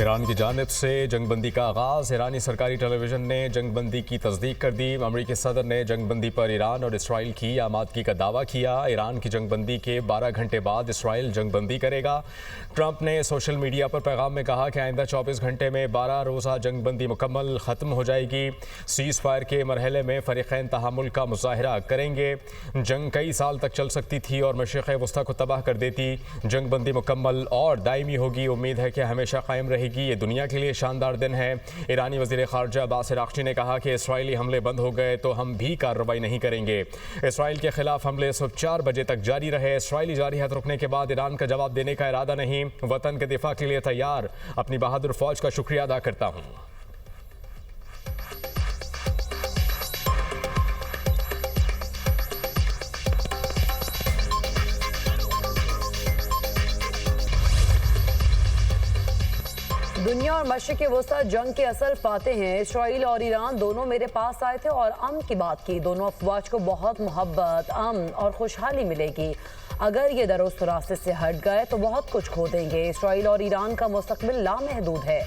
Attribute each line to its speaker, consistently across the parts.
Speaker 1: Iran की जानिब से जंगबंदी का आगाज़। ईरानी सरकारी टेलीविजन ने जंगबंदी की तस्दीक कर दी। अमरीकी सदर ने जंगबंदी पर ईरान और इसराइल की आमादगी का दावा किया। ईरान की जंगबंदी के 12 घंटे बाद इसराइल जंगबंदी करेगा। ट्रंप ने सोशल मीडिया पर पैगाम में कहा कि आइंदा 24 घंटे में 12 रोज़ा जंगबंदी मुकम्मल ख़त्म हो जाएगी। सीज़ फायर के मरहले में फ़रीक़ैन तहामुल का मुज़ाहिरा करेंगे। जंग कई साल तक चल सकती थी और मशरिक़ वस्ता को तबाह कर देती। जंगबंदी मुकम्मल और दायमी होगी। उम्मीद है कि हमेशा कायम रहेगी। ये दुनिया के लिए शानदार दिन है। ईरानी वज़ीर ख़ारजा अब्बास अराग़ची ने कहा कि इसराइली हमले बंद हो गए तो हम भी कार्रवाई नहीं करेंगे। इसराइल के खिलाफ हमले सुबह 4 बजे तक जारी रहे। इसराइली जारहियत रुकने के बाद ईरान का जवाब देने का इरादा नहीं। वतन के दिफा के लिए तैयार। अपनी बहादुर फौज का शुक्रिया अदा करता हूँ।
Speaker 2: दुनिया और मशरिक़ वस्ता जंग के असल फाते हैं। इसराइल और ईरान दोनों मेरे पास आए थे और अमन की बात की। दोनों अफवाज को बहुत मोहब्बत, अमन और खुशहाली मिलेगी। अगर ये दुरुस्त रास्ते से हट गए तो बहुत कुछ खो देंगे। इसराइल और ईरान का मुस्तकबिल लामहदूद है।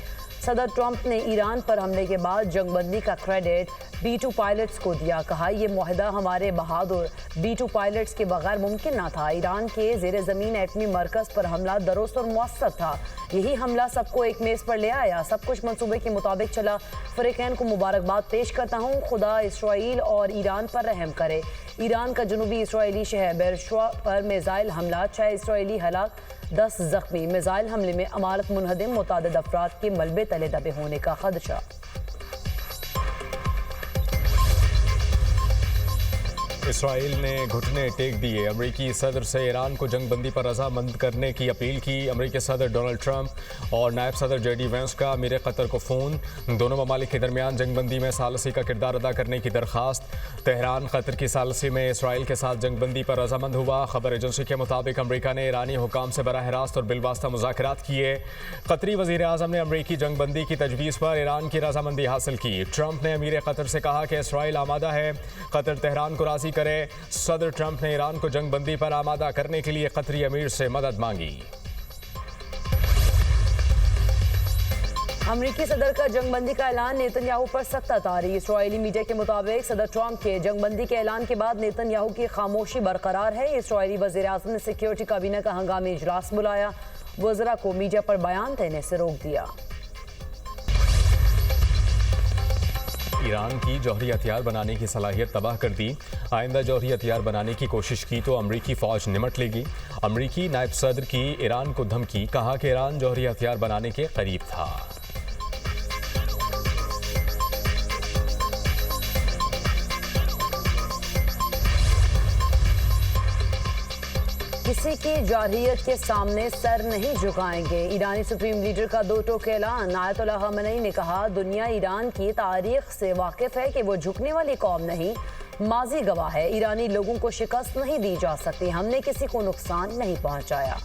Speaker 2: सदर ट्रंप ने ईरान पर हमले के बाद जंगबंदी का क्रेडिट B-2 पायलट्स को दिया। कहा यह मुआहदा हमारे बहादुर B-2 पायलट्स के बगैर मुमकिन ना था। ईरान के ज़ेर ज़मीन एटमी मरकज़ पर हमला दुरुस्त और मौसर था। यही हमला सबको एक मेज़ पर ले आया। सब कुछ मंसूबे के मुताबिक चला। फ़रीक़ैन को मुबारकबाद पेश करता हूँ। खुदा इसराइल और ईरान पर रहम करे। ईरान का जनूबी इसराइली शहर बेरशवा पर मिसाइल हमला, 6 इसराइली हलाक, 10 जख्मी। मिसाइल हमले में अमारत मुनहदिम, मुतादिद अफराद के मलबे तले दबे होने का खदशा।
Speaker 1: इसराइल ने घुटने टेक दिए। अमरीकी सदर से ईरान को जंगबंदी पर रजामंद करने की अपील की। अमरीकी सदर डोनाल्ड ट्रंप और नायब सदर JD वेंस का अमीर कतर को फ़ोन। दोनों ममालिक के दरमियान जंगबंदी में सालसी का किरदार अदा करने की दरख्वास्त। तेहरान कतर की सालसी में इसराइल के साथ जंगबंदी पर रजामंद हुआ। खबर एजेंसी के मुताबिक अमरीका ने ईरानी हुकाम से बराह रास्त और बिलवास्ता मुज़ाकरात किए। कतरी वज़ीर आज़म ने अमरीकी जंगबंदी की तजवीज़ पर ईरान की रजामंदी हासिल की। ट्रंप ने अमीर कतर से कहा कि इसराइल आमादा है, कतर तेहरान को राज़ी करे। सदर ट्रंप ने ईरान को जंगबंदी पर आमादा करने के लिए कतरी अमीर से मदद मांगी।
Speaker 2: अमरीकी सदर का जंगबंदी का ऐलान, नेतन्याहू पर सख्त तारी। इसराइली मीडिया के मुताबिक सदर ट्रंप के जंगबंदी के ऐलान के बाद नेतन्याहू की खामोशी बरकरार है। इसराइली वज़ीर आज़म ने सिक्योरिटी काबीना का हंगामी इजलास बुलाया। वज़रा को मीडिया पर बयान देने से रोक दिया।
Speaker 1: ईरान की जौहरी हथियार बनाने की सलाहियत तबाह कर दी। आइंदा जौहरी हथियार बनाने की कोशिश की तो अमरीकी फ़ौज निमट लेगी। अमरीकी नायब सदर की ईरान को धमकी। कहा कि ईरान जौहरी हथियार बनाने के करीब था।
Speaker 2: किसी की जारहियत के सामने सर नहीं झुकाएंगे। ईरानी सुप्रीम लीडर का दो टोक ऐलान। आयतुल्लाह ख़amenei ने कहा दुनिया ईरान की तारीख से वाकिफ है कि वो झुकने वाली कौम नहीं, माजी गवाह है। ईरानी लोगों को शिकस्त नहीं दी जा सकती। हमने किसी को नुकसान नहीं पहुंचाया।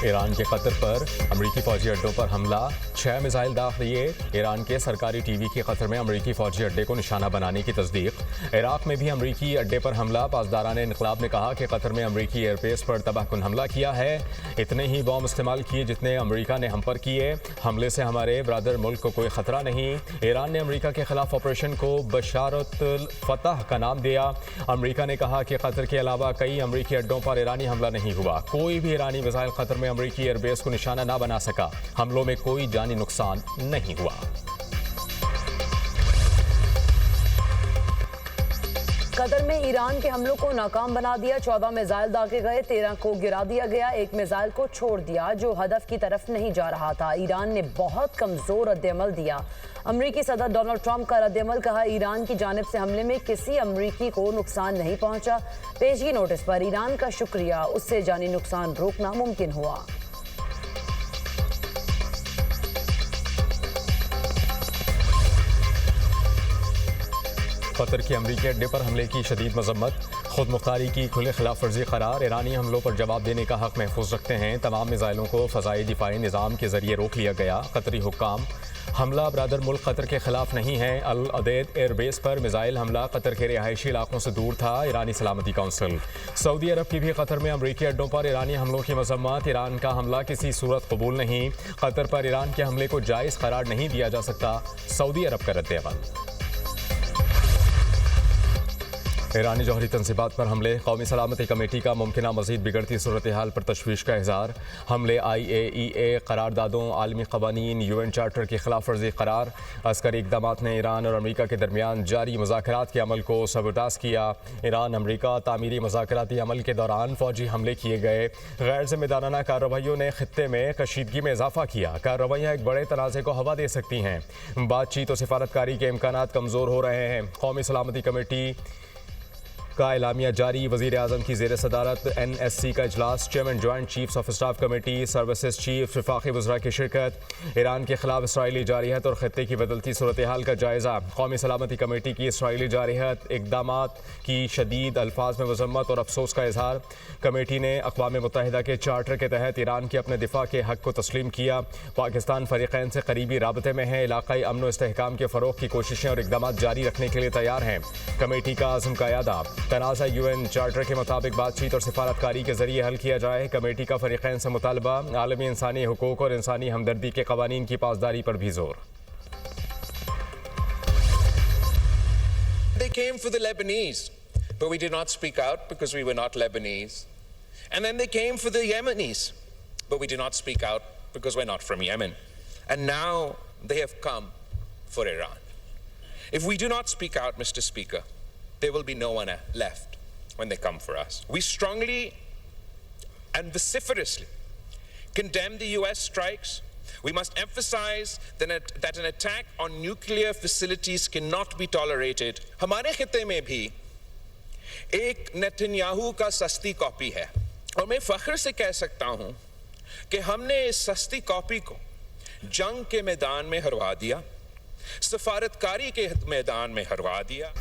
Speaker 1: ईरान के कतर पर अमरीकी फौजी अड्डों पर हमला, 6 मिसाइल दाग दिए। ईरान के सरकारी टीवी की कतर में अमरीकी फौजी अड्डे को निशाना बनाने की तस्दीक। इराक में भी अमरीकी अड्डे पर हमला। पासदारान इनकलाब ने कहा कि कतर में अमरीकी एयरबेस पर तबाहकुन हमला किया है। इतने ही बॉम्ब इस्तेमाल किए जितने अमरीका ने हम पर किए। हमले से हमारे ब्रादर मुल्क को कोई खतरा नहीं। ईरान ने अमरीका के खिलाफ ऑपरेशन को बशारतुल फतह का नाम दिया। अमरीका ने कहा कि कतर के अलावा कई अमरीकी अड्डों पर ईरानी हमला नहीं हुआ। कोई भी ईरानी मिसाइल कतर में अमरीकी एयरबेस को निशाना ना बना सका। हमलों में कोई जानी नुकसान नहीं हुआ।
Speaker 2: कतर में ईरान के हमलों को नाकाम बना दिया। 14 मिसाइल दागे गए, 13 को गिरा दिया गया। एक मिसाइल को छोड़ दिया जो हदफ की तरफ नहीं जा रहा था। ईरान ने बहुत कमजोर रद्देअमल दिया। अमरीकी सदर डोनाल्ड ट्रंप का रद्देअमल। कहा ईरान की जानिब से हमले में किसी अमरीकी को नुकसान नहीं पहुंचा। पेशगी नोटिस पर ईरान का शुक्रिया, उससे जानी नुकसान रोकना मुमकिन हुआ।
Speaker 1: कतर के अमरीकी अड्डे पर हमले की शदीद मजम्मत। खुद मुख्तारी की खुली खिलाफ वर्जी करार। ईरानी हमलों पर जवाब देने का हक महफूज रखते हैं। तमाम मिसाइलों को फ़ज़ाई दिफाई निज़ाम के ज़रिए रोक लिया गया। कतरी हुक्काम हमला ब्रादर मुल्क कतर के खिलाफ नहीं है। अल अदेद एयरबेस पर मिसाइल हमला कतर के रिहायशी इलाकों से दूर था। ईरानी सलामती काउंसिल। सऊदी अरब की भी कतर में अमरीकी अड्डों पर ईरानी हमलों की मजम्मत। ईरान का हमला किसी सूरत कबूल नहीं। कतर पर ईरान के हमले को जायज़ करार नहीं दिया जा सकता। सऊदी अरब का रद्द-ए-अमल। ईरानी जौहरी तनसीबात पर हमले। कौमी सलामती कमेटी का मुमकिन मज़ीद बिगड़ती सूरत हाल पर तशवीश का इज़हार। हमले IAEA करारदादों, आलमी क़वानीन, UN चार्टर की खिलाफ वर्जी करार। अस्करी इक़दामात ने ईरान और अमरीका के दरमियान जारी मुज़ाकरात के अमल को सबोटाज किया। ईरान अमरीका तामीरी मुज़ाकराती अमल के दौरान फ़ौजी हमले किए गए। गैर ज़िम्मेदाराना कार्रवाइयों ने ख़ित्ते में कशीदगी में इजाफा किया। कार्रवाइयाँ एक बड़े तनाज़े को हवा दे सकती हैं। बातचीत और सिफारतकारी के इम्कानात कमज़ोर हो रहे हैं। कौमी सलामती कमेटी का एलामिया जारी। वज़ीर आज़म की ज़ेर सदारत NSC का इजलास। Chairman joint chiefs of staff committee, services chief, वफाकी वज़रा की शिरकत। ईरान के खिलाफ इसराइली जारियत और ख़ित्ते की बदलती सूरत हाल का जायज़ा। कौमी सलामती कमेटी की इसराइली जारियत इक़दामात की शदीद अल्फाज में मज़म्मत और अफसोस का इजहार। कमेटी ने अक़वाम मुत्तहिदा के चार्टर के तहत ईरान के अपने दिफा के हक़ को तस्लीम किया। पाकिस्तान फ़रीक़ैन से करीबी राबते में है। इलाक़ाई अमन व इस्तेहकाम के फ़रोग़ की कोशिशें और इक़दामात जारी रखने के लिए तैयार हैं। कमेटी का आज़म का यादा तनाज़ा UN चार्टर के मुताबिक बातचीत और सिफारतकारी के जरिए हल किया जाए। कमेटी का फ़रीक़ैन से मुतालबा आलमी इंसानी हुकूक़ और इंसानी हमदर्दी के क़वानीन की पासदारी पर भी जोर।
Speaker 3: They came for the Lebanese, but we did not speak out because we were not Lebanese. And then they came for the Yemenis, but we did not speak out because we're not from Yemen. And now they have come for Iran. If we do not speak out, Mr. Speaker, there will be no one left when they come for us. We strongly and vociferously condemn the US strikes. We must emphasize that an attack on nuclear facilities cannot be tolerated. हमारे खित्ते में भी एक Netanyahu का सस्ती copy है और मैं फख्र से कह सकता हूं कि हमने इस सस्ती कॉपी को जंग के मैदान में हरवा दिया, सफारतकारी के मैदान में हरवा दिया।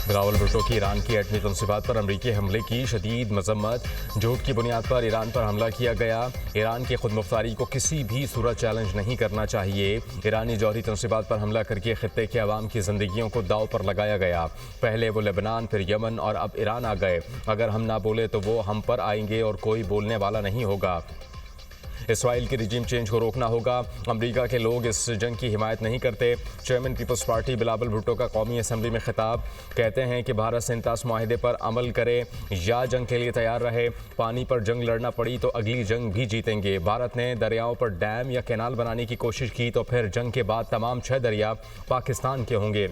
Speaker 1: बिलावल भुट्टो की ईरान की एटमी तनसीबात पर अमरीकी हमले की शदीद मजम्मत। झूठ की बुनियाद पर ईरान पर हमला किया गया। ईरान की खुद मुख्तारी को किसी भी सूरत चैलेंज नहीं करना चाहिए। ईरानी जौहरी तनसीबात पर हमला करके खित्ते के अवाम की ज़िंदगियों को दाव पर लगाया गया। पहले वो लेबनान, फिर यमन और अब ईरान आ गए। अगर हम ना बोले तो वो हम पर आएंगे और कोई बोलने वाला नहीं होगा। इसराइल की रिजीम चेंज को रोकना होगा। अमेरिका के लोग इस जंग की हिमायत नहीं करते। चेयरमैन पीपल्स पार्टी बिलावल भुट्टो का कौमी असम्बली में खिताब। कहते हैं कि भारत से इंतास माहिदे पर अमल करे या जंग के लिए तैयार रहे। पानी पर जंग लड़ना पड़ी तो अगली जंग भी जीतेंगे। भारत ने दरियाओं पर डैम या कैनाल बनाने की कोशिश की तो फिर जंग के बाद तमाम 6 दरिया पाकिस्तान के होंगे।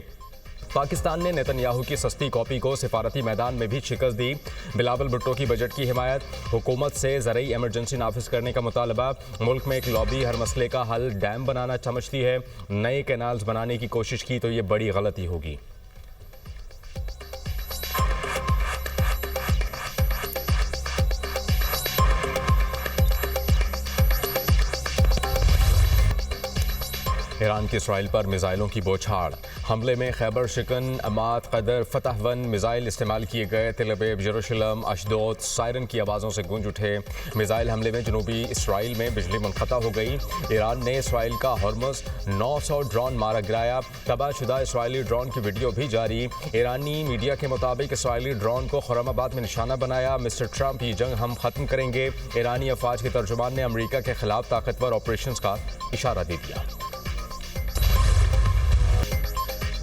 Speaker 1: पाकिस्तान ने नेतन्याहू की सस्ती कॉपी को सिफारती मैदान में भी शिकस्त दी। बिलावल भुट्टो की बजट की हिमायत। हुकूमत से ज़रूरी एमरजेंसी नाफिज करने का मुतालबा। मुल्क में एक लॉबी हर मसले का हल डैम बनाना समझती है। नए कैनाल्स बनाने की कोशिश की तो ये बड़ी गलती होगी। ईरान की इसराइल पर मिसाइलों की बौछार। हमले में खैबर शिकन, अमाद, कदर, फतहवन मिसाइल इस्तेमाल किए गए। तेल अवीव, यरूशलेम, अशदोद सायरन की आवाज़ों से गूंज उठे। मिसाइल हमले में जनूबी इसराइल में बिजली मुनक़ता हो गई। ईरान ने इसराइल का हॉर्मुज़ 900 ड्रोन मारा गिराया। तबाहशुदा इसराइली ड्रोन की वीडियो भी जारी। ईरानी मीडिया के मुताबिक इसराइली ड्रोन को खुर्रमाबाद में निशाना बनाया। मिस्टर ट्रंप ये जंग हम ख़त्म करेंगे। ईरानी अफवाज के तर्जुमान ने अमरीका के खिलाफ ताकतवर ऑपरेशन का इशारा दे दिया।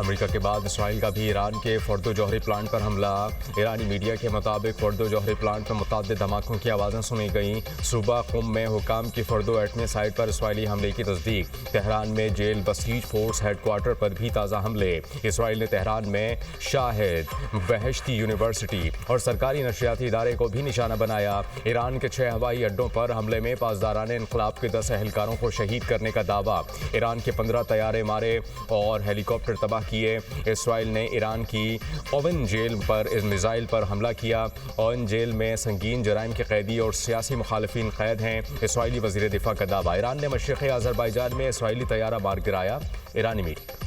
Speaker 1: अमेरिका के बाद इसराइल का भी ईरान के फर्दो जौहरी प्लांट पर हमला। ईरानी मीडिया के मुताबिक फर्दो जौहरी प्लांट पर मुतअद्दिद धमाकों की आवाज़ें सुनी गईं। सूबा कुम में हुकाम की फर्दो एटमी साइट पर इसराइली हमले की तस्दीक। तेहरान में जेल बसीज फोर्स हेडक्वार्टर पर भी ताज़ा हमले। इसराइल ने तेहरान में शाहिद, बहश्ती यूनिवर्सिटी और सरकारी नशरियाती इदारे को भी निशाना बनाया। ईरान के 6 हवाई अड्डों पर हमले में पासदारान इनकलाब के 10 एहलकारों को शहीद करने का दावा। ईरान के 15 तैयारे मारे और हेलीकॉप्टर तबाह किए। इसराइल ने ईरान की ओवन जेल पर इस मिसाइल पर हमला किया। ओवन जेल में संगीन जराइम के कैदी और सियासी मुखालिफिन कैद हैं। इसराइली वज़ीर दिफा का दावा। ईरान ने मशरिक़ी अज़रबाईजान में इसराइली तैयारा मार गिराया। ईरानी मीडिया।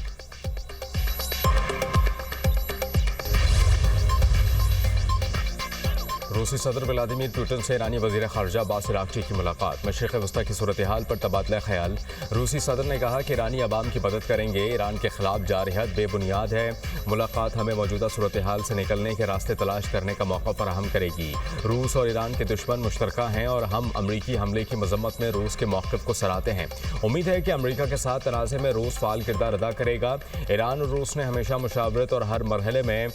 Speaker 1: रूसी सदर व्लादिमीर पुतिन से ईरानी वज़ीर ख़ारजा अब्बास अराग़ची की मुलाकात। मशरिक़ वस्ता की सूरत हाल पर तबादला ख्याल। रूसी सदर ने कहा कि ईरानी अवाम की मदद करेंगे। ईरान के खिलाफ जारहत बेबुनियाद है। मुलाकात हमें मौजूदा सूरत हाल से निकलने के रास्ते तलाश करने का मौका फराहम करेगी। रूस और ईरान के दुश्मन मुश्तरका हैं और हम अमरीकी हमले की मजम्मत में रूस के मौक़िफ़ को सराहते हैं। उम्मीद है कि अमरीका के साथ तनाज़े में रूस फ़ाल किरदार अदा करेगा। ईरान और रूस ने हमेशा मुशावरत और हर मरहले में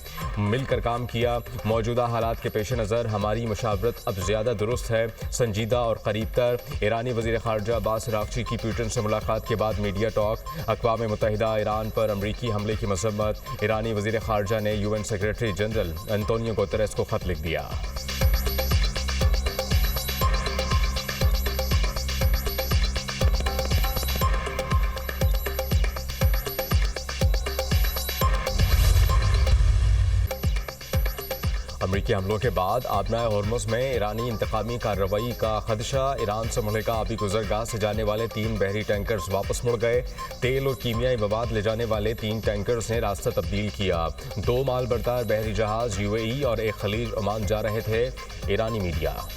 Speaker 1: मिलकर काम किया। मौजूदा हालात के पेश नज़र हमारी मुशावरत अब ज़्यादा दुरुस्त है, संजीदा और करीब तर। ईरानी वज़ीर ख़ारजा अब्बास अराग़ची की पुतिन से मुलाकात के बाद मीडिया टॉक। अक़वाम मुत्तहिदा ईरान पर अमरीकी हमले की मज़म्मत। ईरानी वज़ीर ख़ारजा ने UN secretary general Antonio Guterres को ख़त लिख दिया। अमरीकी हमलों के बाद आबनाए होर्मुज़ में ईरानी इंतकामी कार्रवाई का खदशा। ईरान से मुल्का आबी गुजरगाह से जाने वाले 3 बहरी टैंकर्स वापस मुड़ गए। तेल और कीमियाई मवाद ले जाने वाले 3 टैंकर्स ने रास्ता तब्दील किया। 2 माल बरदार बहरी जहाज UAE और एक खलीज ओमान जा रहे थे। ईरानी मीडिया।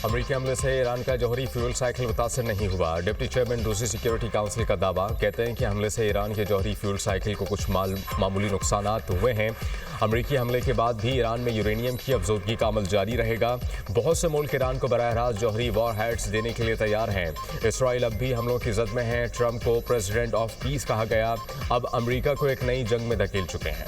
Speaker 1: अमरीकी हमले से ईरान का जौहरी फ्यूल साइकिल मुतासर नहीं हुआ। डिप्टी चेयरमैन रूसी सिक्योरिटी काउंसिल का दावा। कहते हैं कि हमले से ईरान के जौहरी फ्यूल साइकिल को कुछ मामूली नुकसानात हुए हैं। अमरीकी हमले के बाद भी ईरान में यूरेनियम की अफजोदगी का अमल जारी रहेगा। बहुत से मुल्क ईरान को बराह रास्त जौहरी वॉर हेड्स देने के लिए तैयार हैं। इसराइल अब भी हमलों की जद में है। ट्रंप को प्रेसिडेंट ऑफ पीस कहा गया। अब अमरीका को एक नई जंग में धकेल चुके हैं।